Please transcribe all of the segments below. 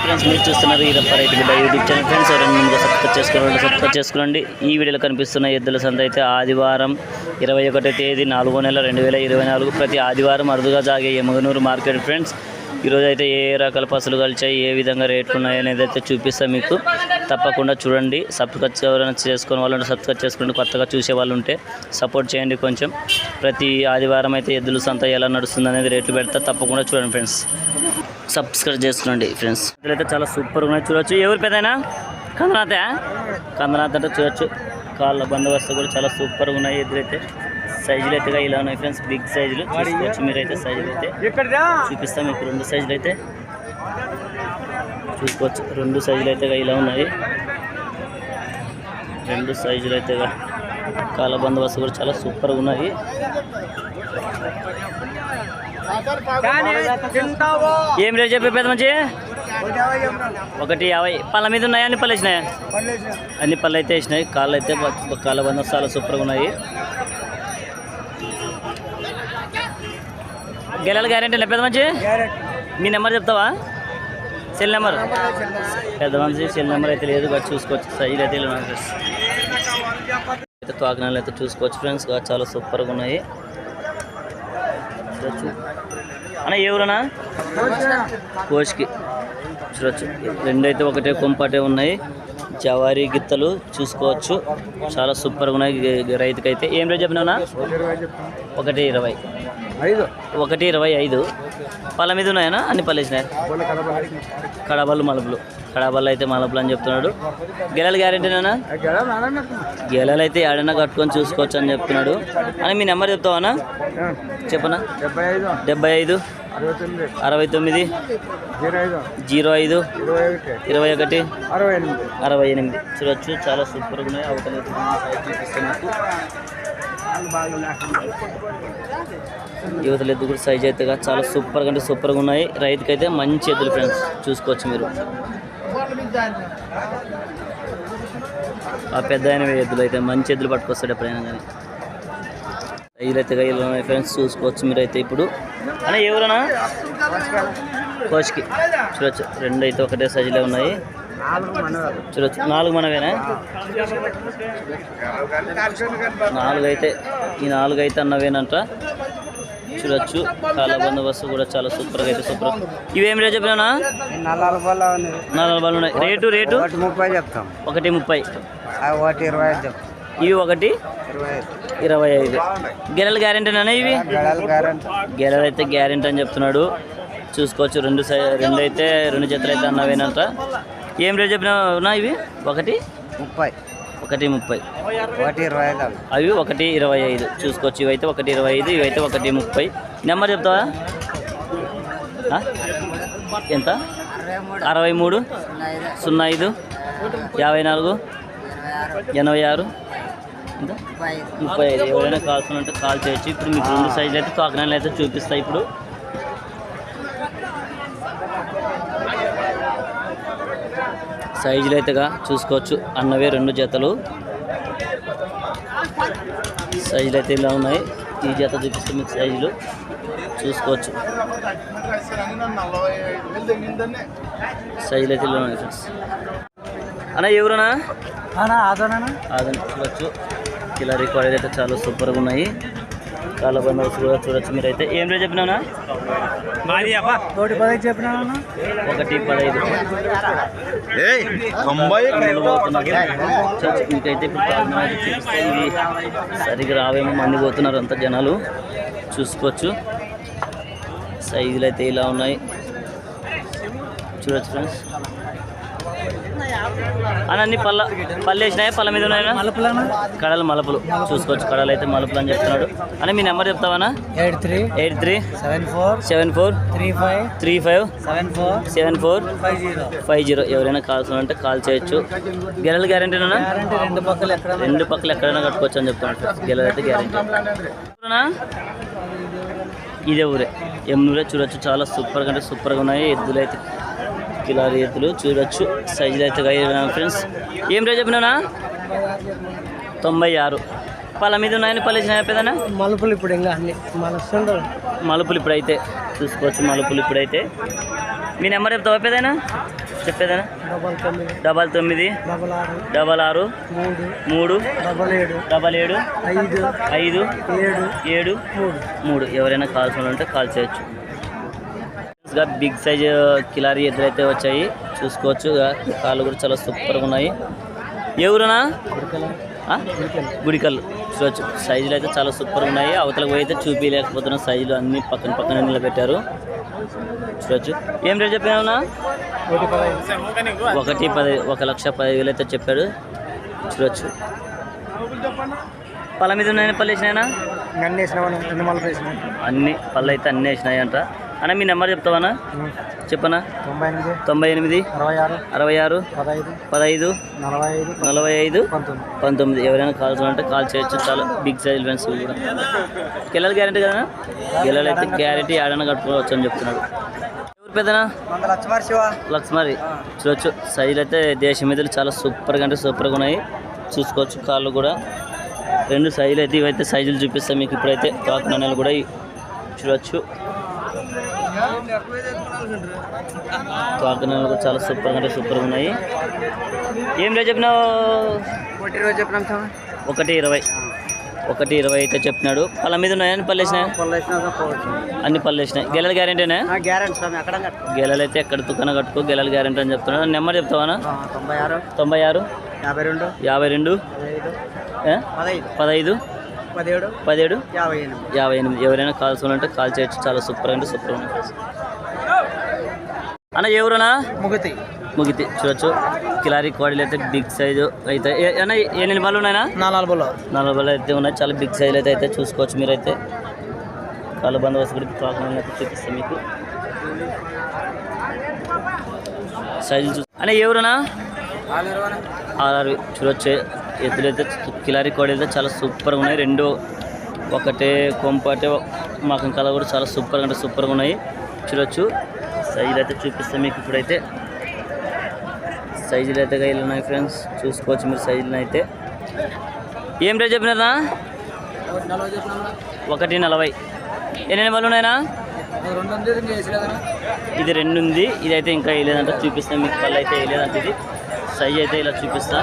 Friends, మీరు చూస్తున్నారు ఈరప్ప రైతు బిడ్డ యూట్యూబ్ ఛానల్. ఫ్రెండ్స్, ఎవరైనా ముందుగా సబ్స్క్రైబ్ చేసుకోండి. ఈ వీడియోలో కనిపిస్తున్న ఎద్దుల సంత అయితే ఆదివారం 21వ తేదీ 4వ నెల 2024 ప్రతి ఆదివారం అరుదుగా సాగే ఎమగనూరు మార్కెట్. ఫ్రెండ్స్, ఈరోజు అయితే ఏ రకాల పసులు కలిచాయి, ఏ విధంగా రేట్లు ఉన్నాయి అనేది అయితే చూపిస్తాను మీకు. తప్పకుండా చూడండి. సబ్స్క్రైబ్ ఎవరైనా చేసుకునే వాళ్ళు ఉంటే సబ్స్క్రైబ్ చేసుకోండి. కొత్తగా చూసే వాళ్ళు ఉంటే సపోర్ట్ చేయండి కొంచెం. ప్రతి ఆదివారం అయితే ఎద్దుల సంత ఎలా నడుస్తుంది అనేది రేట్లు పెడతా, తప్పకుండా చూడండి ఫ్రెండ్స్. సబ్స్క్రైబ్ చేసుకోండి ఫ్రెండ్స్. అయితే చాలా సూపర్గా ఉన్నాయి, చూడొచ్చు. ఎవరు పెద్దయినా కందనాథ్ అంటే చూడొచ్చు. కాళ్ళ బందోబస్తు కూడా చాలా సూపర్గా ఉన్నాయి. ఎదురైతే సైజులు అయితే ఇలా ఉన్నాయి ఫ్రెండ్స్, బిగ్ సైజులు చూసుకోవచ్చు. మీరైతే సైజులు అయితే చూపిస్తాం మీకు. రెండు సైజులు అయితే చూసుకోవచ్చు. రెండు సైజులు అయితే ఇలా ఉన్నాయి. రెండు సైజులు అయితే కాళ్ళ బందోబస్తు కూడా చాలా సూపర్గా ఉన్నాయి. ఏం రేట్ చెప్పే పెద్ద మంచి 150. పళ్ళ మీద ఉన్నాయా? అన్ని పళ్ళు వేసినాయా? అన్ని పళ్ళు అయితే వేసినాయి. కాళ్ళు అయితే కాళ్ళ బందోబస్తు చాలా సూపర్గా ఉన్నాయి. గెలాలి గ్యారెంటీ పెద్ద మంచి. మీ నెంబర్ చెప్తావా? సెల్ నెంబర్ పెద్ద మంచి సెల్ నెంబర్ అయితే లేదు, బట్ చూసుకోవచ్చు. సైజులు అయితే ఇలా అయితే తోకనాలు అయితే చూసుకోవచ్చు ఫ్రెండ్స్, చాలా సూపర్గా ఉన్నాయి. చూడొచ్చు అన్న. ఎవరన్నా కోచ్కి చూడొచ్చు. రెండైతే ఒకటే కొంపటే ఉన్నాయి. జవారీ గిత్తలు చూసుకోవచ్చు, చాలా సూపర్గా ఉన్నాయి. రైతుకైతే ఏం రేట్ చెప్పినా? 120. 125. పళ్ళ మీద ఉన్నాయన్నా? అన్ని పళ్ళు వేసినాయి. కడబళ్ళు మలుపులు. కడబళ్ళు అయితే మలుపులు అని చెప్తున్నాడు. గెలలు గ్యారెంటీనా? గెలలు అయితే ఏడైనా కట్టుకొని చూసుకోవచ్చు అని చెప్తున్నాడు. అని మీ నెంబర్ చెప్తావా? చెప్పనా? 75 69 05 21 68. చూడొచ్చు, చాలా సూపర్గా ఉన్నాయి. అవతల చూపిస్తాను. యువతల ఎద్దు కూడా సైజ్ అయితే చాలా సూపర్గా అంటే సూపర్గా ఉన్నాయి. రైతుకైతే మంచి ఎద్దులు ఫ్రెండ్స్, చూసుకోవచ్చు మీరు. ఆ పెద్ద ఎద్దులు అయితే మంచి ఎద్దులు పట్టుకొస్తాడు ఎప్పుడైనా కానీ. సైజులు అయితే ఇలా ఉన్నాయి ఫ్రెండ్స్, చూసుకోవచ్చు మీరైతే. ఇప్పుడు అనే ఎవరన్నా కోచ్కి చూడొచ్చు. రెండు అయితే ఒకటే సైజులో ఉన్నాయి. చూడొచ్చు. 4 మనవేనా? 4 అయితే ఈ 4 అయితే అన్నవేనంట. చూడొచ్చు. కాళ్ళ బందోబస్తు కూడా చాలా సూపర్గా అయితే సూపర్. ఇవేం రేట్ చెప్పినా? 4 బాల్ ఉన్నాయి. రేటు 30 చెప్తాం. 130. ఇవి 125. గెలలు గ్యారెంటీనా ఇవి? గెలలు అయితే గ్యారెంటీ అని చెప్తున్నాడు. చూసుకోవచ్చు. రెండు అయితే 2 జతలు అయితే అన్నవేనంట. ఏం రేట్ చెప్పినా ఇవి? 130. 130. అవి 125. చూసుకోవచ్చు. ఇవైతే 125, ఇవైతే 130. నెంబర్ చెప్తావా? ఎంత? 63 05 54 86 ఎంత? 35. ఎవరైనా కావాల్సినంటే కాల్ చేయొచ్చు. ఇప్పుడు మీకు రెండు సైజులు అయితే తోకనాలు అయితే చూపిస్తాయి. ఇప్పుడు సైజులు అయితే చూసుకోవచ్చు. అన్నవే 2 జతలు. సైజులు అయితే ఇలా ఉన్నాయి. ఈ జత చూపిస్తే మీకు సైజులు చూసుకోవచ్చు. సైజులు అయితే ఇలా ఉన్నాయి ఫ్రెండ్స్. అన్న ఎవరన్నా? ఆదన చూడొచ్చు. ఇలా రికార్డ్ అయితే చాలా సూపర్గా ఉన్నాయి. కాళ్ళ బందోబస్తు కూడా చూడొచ్చు మీరైతే. ఏం రేట్ చెప్పినా? 115 చెప్పినా. 115. మీకైతే ఇప్పుడు చూపిస్తే ఇవి సరిగ్గా రావేమో, మంది పోతున్నారు అంత జనాలు. చూసుకోవచ్చు. సైజులు అయితే ఇలా ఉన్నాయి. చూడొచ్చు ఫ్రెండ్స్. అన్నీ పళ్ళు వేసినాయి. పళ్ళ మీద ఉన్నాయా? కడలు మలుపులు. చూసుకోవచ్చు. కడలు అయితే మలుపులు అని చెప్తున్నాడు. అని మీ నెంబర్ చెప్తావా? 83 74 35 74 50. ఎవరైనా కావాల్సిందంటే కాల్ చేయొచ్చు. గెలలు గ్యారెంటీనా? 2 పక్కలు ఎక్కడైనా కట్టుకోవచ్చు అని చెప్తున్నాడు. గెలలు అయితే గ్యారెంటీ. ఇదే ఊరే, ఎమ్నూరే. చూడొచ్చు. చాలా సూపర్గా అంటే సూపర్గా ఉన్నాయి ఎద్దులు అయితే. కిలారీ ఎద్దులు చూడొచ్చు. సైజులు అయితే ఫ్రెండ్స్. ఏం రేట్ చెప్పినా? 96. పళ్ళ మీద ఉన్నాయని పళ్ళు వేసినా పెద్దనా? మలుపులు ఇప్పుడు ఇంకా అన్ని మలుపులు ఇప్పుడైతే చూసుకోవచ్చు. మలుపులు ఇప్పుడైతే మీ నెంబర్ చెప్తావా పేదైనా చెప్పేదేనా? 99 66 3 77 5 7 3. ఎవరైనా కాల్స్ ఉంటే కాల్ చేయొచ్చు. బిగ్ సైజ్ కిలారీ ఎద్దులైతే వచ్చాయి చూసుకోవచ్చు. కాళ్ళు కూడా చాలా సూపర్గా ఉన్నాయి. ఎవరునా గుడికల్లు చూడవచ్చు. సైజులు అయితే చాలా సూపర్గా ఉన్నాయి. అవతలకు పోయి అయితే చూపించలేకపోతున్న సైజులు అన్ని పక్కన నిలబెట్టారు చూడవచ్చు. ఏం రేట్ చెప్పినా? 1,10,000 అయితే చెప్పాడు చూడవచ్చు. పళ్ళ మీద ఉన్నాయని పళ్ళు వేసినాయనా? అన్ని పళ్ళు అయితే అన్నీ వేసినాయి అంట. అన్న మీ నెంబర్ చెప్తావా? చెప్పనా? 98 66 15 45 19. ఎవరైనా కాల్స్ అంటే కాల్ చేయొచ్చు. చాలా బిగ్ సైజ్ ఫ్రెండ్స్ కూడా. గిల్లలు గ్యారెంటీ కదా? గిల్లలు అయితే గ్యారెంటీ ఏడైనా కట్టుకోవచ్చు అని చెప్తున్నాడు. ఎవరు పెద్దనా? లక్ష్మరి చూడవచ్చు. సైజులు అయితే దేశం మీద చాలా సూపర్గా అంటే సూపర్గా ఉన్నాయి చూసుకోవచ్చు. కాళ్ళు కూడా 2 సైజులు అయితే ఇవైతే సైజులు చూపిస్తాయి మీకు. ఇప్పుడైతే కాకినాడలు కూడా చూడవచ్చు. కాకినాడలు కూడా చాలా సూపర్గా అంటే సూపర్గా ఉన్నాయి. ఏం రేట్ చెప్పినావు? 1,20 అయితే చెప్పినాడు. పళ్ళ మీద ఉన్నాయని పళ్ళు వేసినాయి? అన్ని పళ్ళు వేసినాయి. గెలలు గ్యారెంటీనా? గెలలు అయితే ఎక్కడ దుకాణం కట్టుకో గెలలు గ్యారెంటీ అని చెప్తున్నాడు. నెంబర్ చెప్తావా? 96 52 15 17 58. ఎవరైనా కాల్స్ ఉంటే కాల్ చేయొచ్చు. చాలా సూపర్ అంటే సూపర్ ఉంది అన్న. ఎవరునా? ముగితి చూడొచ్చు. కిలారీ కోడీలు అయితే బిగ్ సైజు అయితే. అన్న ఎన్ని బళ్ళు ఉన్నాయన్నా? 4 బళ్ళు అయితే ఉన్నాయి. చాలా బిగ్ సైజులు అయితే చూసుకోవచ్చు మీరైతే. కాళ్ళు బందోబస్తు కూడా కాకుండా అయితే చూపిస్తాం మీకు సైజులు చూసి. అన్న ఎవరునా? 6 చూడొచ్చు. ఎద్దులైతే కిలారీ కోడీలు అయితే చాలా సూపర్గా ఉన్నాయి. 2 ఒకటే కొంపటే మాకు కలర్ కూడా చాలా సూపర్గా అంటే సూపర్గా ఉన్నాయి చూడొచ్చు. సైజులు అయితే చూపిస్తాం మీకు ఇప్పుడైతే. సైజులు అయితే గైలు ఉన్నాయి ఫ్రెండ్స్ చూసుకోవచ్చు మీరు సైజులు అయితే. ఏం రేట్ చెప్పినారా? 1,40. ఎన్ని బళ్ళు ఉన్నాయినా? ఇది 2 ఉంది. ఇదైతే ఇంకా వేయలేదంట. చూపిస్తాం మీకు. పళ్ళు అయితే వేయలేదంట. ఇది సైజ్ అయితే ఇలా చూపిస్తా.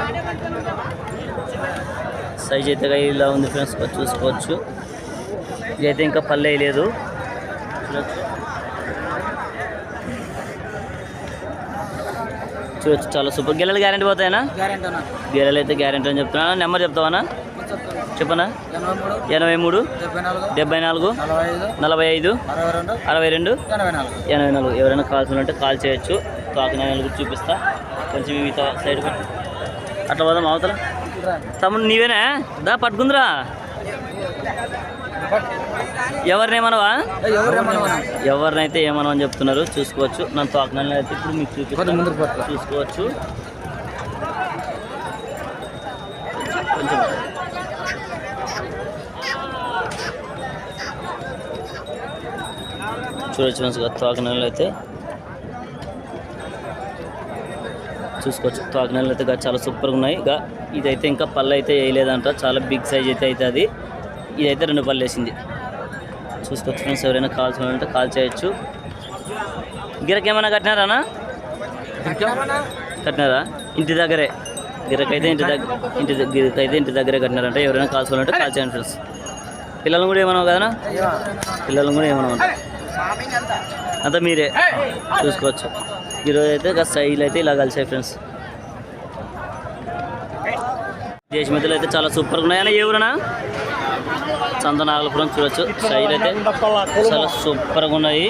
సైజ్ అయితే ఇలా ఉంది ఫ్రెండ్స్ చూసుకోవచ్చు. ఇదైతే ఇంకా పళ్ళు వేయలేదు చూడొచ్చు. చాలా సూపర్. గిల్లలు గ్యారెంటీ పోతాయనా? గిల్లలు అయితే గ్యారెంటీ అని చెప్తున్నా. నెంబర్ చెప్తావా? చెప్పనా? 83 74 45 62 84. ఎవరైనా కాల్స్ ఉంటే కాల్ చేయొచ్చు. కాకినాడలు చూపిస్తా. కొంచెం మిగతా సైడ్ అట్లా పోదాం అవతల. తమ్ముడు నీవేనా? దా పట్టుకుందిరా. ఎవరినేమనవా? ఎవరినైతే ఏమనవని చెప్తున్నారు చూసుకోవచ్చు. నన్ను తోకనాలు అయితే ఇప్పుడు మీకు చూపిస్తాను చూసుకోవచ్చు. కొంచెం చూడొచ్చు మంచిగా. తోకనాలు అయితే చూసుకోవచ్చు. తోకనాలు అయితే చాలా సూపర్గా ఉన్నాయి. ఇదైతే ఇంకా పళ్ళు అయితే వేయలేదంట. చాలా బిగ్ సైజ్ అయితే అది. ఇదైతే 2 పళ్ళు వేసింది చూసుకోవచ్చు ఫ్రెండ్స్. ఎవరైనా కాల్స్ అంటే కాల్ చేయొచ్చు. గిరక ఏమైనా కట్టినారా? కట్టినారా? ఇంటి దగ్గరే గిరకైతే ఇంటి దగ్గరే కట్టినారంట. ఎవరైనా కాల్స్ అంటే కాల్ చేయండి ఫ్రెండ్స్. పిల్లలను కూడా ఏమన్నావు కదా? పిల్లలను కూడా ఏమన్నా అంతా మీరే చూసుకోవచ్చు. ఈరోజు అయితే సైజులు అయితే ఇలా కలిసాయి ఫ్రెండ్స్. దేశమిద్దలు అయితే చాలా సూపర్గా ఉన్నాయి. అన్న ఎవరన్నా? చందనాగలపురం చూడొచ్చు. సైజులు అయితే చాలా సూపర్గా ఉన్నాయి.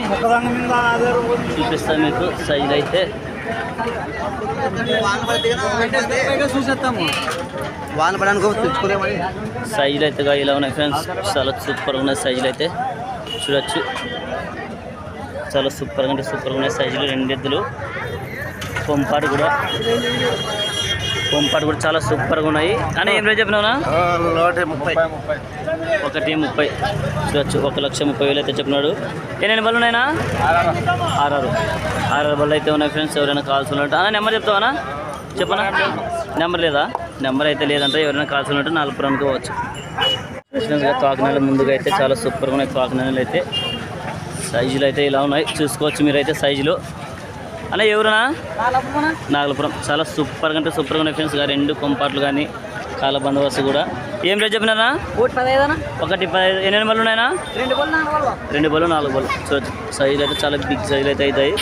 చూపిస్తాను మీకు సైజులు అయితే. సైజులు అయితే ఇలా ఉన్నాయి ఫ్రెండ్స్. చాలా సూపర్గా ఉన్నాయి సైజులు అయితే చూడొచ్చు. చాలా సూపర్గా అంటే సూపర్గా ఉన్నాయి సైజులు. 2 ఎద్దులు. పొంపాటు కూడా చాలా సూపర్గా ఉన్నాయి. అని ఏం రేట్ చెప్పినావునా? 1,30 చూడొచ్చు. 1,30,000 అయితే చెప్పినాడు. ఎన్ని బళ్ళు ఉన్నాయినా? 6 బళ్ళు అయితే ఉన్నాయి ఫ్రెండ్స్. ఎవరైనా కాల్స్ ఉన్నట్టు అన్న నెంబర్ చెప్తావా? చెప్పనా? నెంబర్ లేదా? నెంబర్ అయితే లేదంటే ఎవరైనా కాల్స్ ఉన్నట్టు 4 పురానికి పోవచ్చు. కాకినాడ ముందుగా అయితే చాలా సూపర్గా ఉన్నాయి. కాకినాడలు అయితే సైజులు అయితే ఇలా ఉన్నాయి చూసుకోవచ్చు మీరైతే. సైజులు అన్న ఎవరునా నాగలపురం. చాలా సూపర్గా అంటే సూపర్గా ఉన్నాయి ఫ్రెండ్స్. రెండు కొంపాట్లు కానీ కాల బందోబస్తు కూడా. ఏం రేట్ చెప్పినారా? 1.15. ఎన్ని బళ్ళు ఉన్నాయన్నా? 2 బళ్ళు 4 బళ్ళు. చూడొచ్చు సైజులు అయితే చాలా బిగ్ సైజులు అయితే అవుతాయి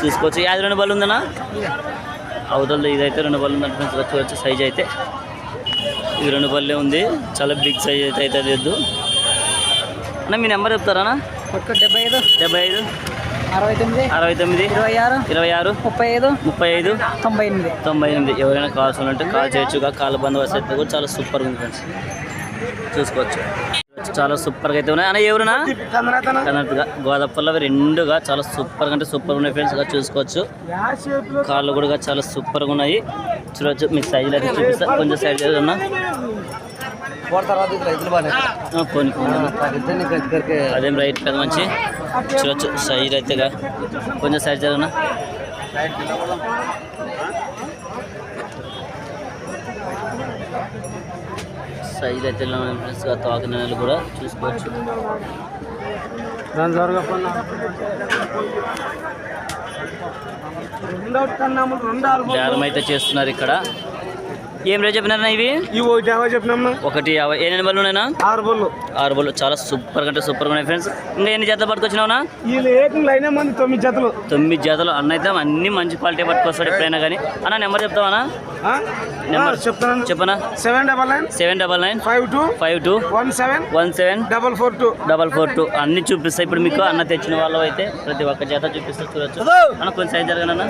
చూసుకోవచ్చు. అది 2 బళ్ళు ఉందన్నా? అవతల ఇదైతే 2 బళ్ళు ఉందంటే ఫ్రెండ్స్. చూడొచ్చు సైజ్ అయితే ఇది 2 బల్లే ఉంది. చాలా బిగ్ సైజ్ అయితే అవుతుంది ఎద్దు. అన్న మీ నెంబర్ చెప్తారా? 75 69 26 35 98. ఎవరైనా కావాల్సి ఉంటే కాల్ చేయొచ్చు. కాళ్ళ బందోబస్తు అయితే కూడా చాలా సూపర్గా ఉంది ఫ్రెండ్స్. చూసుకోవచ్చు చాలా సూపర్గా అయితే ఉన్నాయి. అన్న ఎవరునా? కర్ణాటక గోదాపల్లి. రెండుగా చాలా సూపర్గా అంటే సూపర్గా ఉన్నాయి ఫ్రెండ్స్. చూసుకోవచ్చు కాళ్ళు కూడా చాలా సూపర్గా ఉన్నాయి. చూడవచ్చు మీకు సైజులు అయితే చూపిస్తా. కొంచెం సైజ్ ఏదన్నా అదేం రైట్ కదా మంచి. చూడొచ్చు సైజ్ అయితే కొంచెం సైజ్ జరగనా. సైజ్ అయితే తాకిన నెలలు కూడా చూసుకోవచ్చు. బేరం అయితే చేస్తున్నారు ఇక్కడ. ఏం రేట్ చెప్పినారా ఇవి? 1.50. ఎన్ని బళ్ళు ఉన్నాయినా? 6 బళ్ళు. చాలా సూపర్ అంటే సూపర్గా ఉన్నాయి ఫ్రెండ్స్. ఇంకా ఎన్ని జతలు పట్టుకొచ్చినావునా? 9 జతలు. అన్న అయితే అన్ని మంచి క్వాలిటీ పట్టుకొస్తాడు ఎప్పుడైనా కానీ. అన్న నెంబర్ చెప్తావా? నెంబర్ చెప్పనా? 799 52 17 442. అన్ని చూపిస్తాయి ఇప్పుడు మీకు. అన్న తెచ్చిన వాళ్ళు అయితే ప్రతి ఒక్క జత చూపిస్తారు. చూడొచ్చు అన్న కొంచెం సైజ్ జరగనన్నా.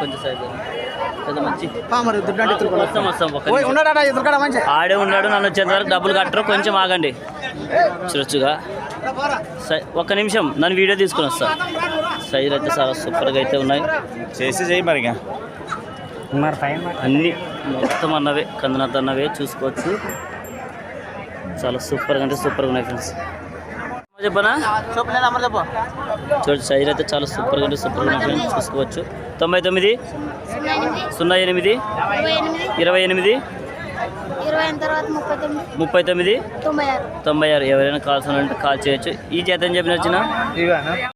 కొంచెం సైజ్ మంచి ఆడే ఉన్నాడు. నన్ను వచ్చేంత వరకు డబ్బులు కట్టరు. కొంచెం ఆగండి. చూడొచ్చుగా ఒక్క నిమిషం నన్ను వీడియో తీసుకుని వస్తా. సైజులు అయితే చాలా సూపర్గా అయితే ఉన్నాయి. చేయి మరి అన్నీ మొత్తం అన్నవే కందనాథ్ అన్నవే చూసుకోవచ్చు. చాలా సూపర్గా అంటే సూపర్గా ఉన్నాయి ఫ్రెండ్స్. చెప్పనా? చూడండి సైజ్ అయితే చాలా సూపర్గా అంటే సూపర్గా ఉన్నాయి ఫ్రెండ్స్. చూసుకోవచ్చు. 99 08 28 39 96. ఎవరైనా కాల్స్ అంటే కాల్ చేయొచ్చు. ఈ చేత అని చెప్పిన వచ్చిన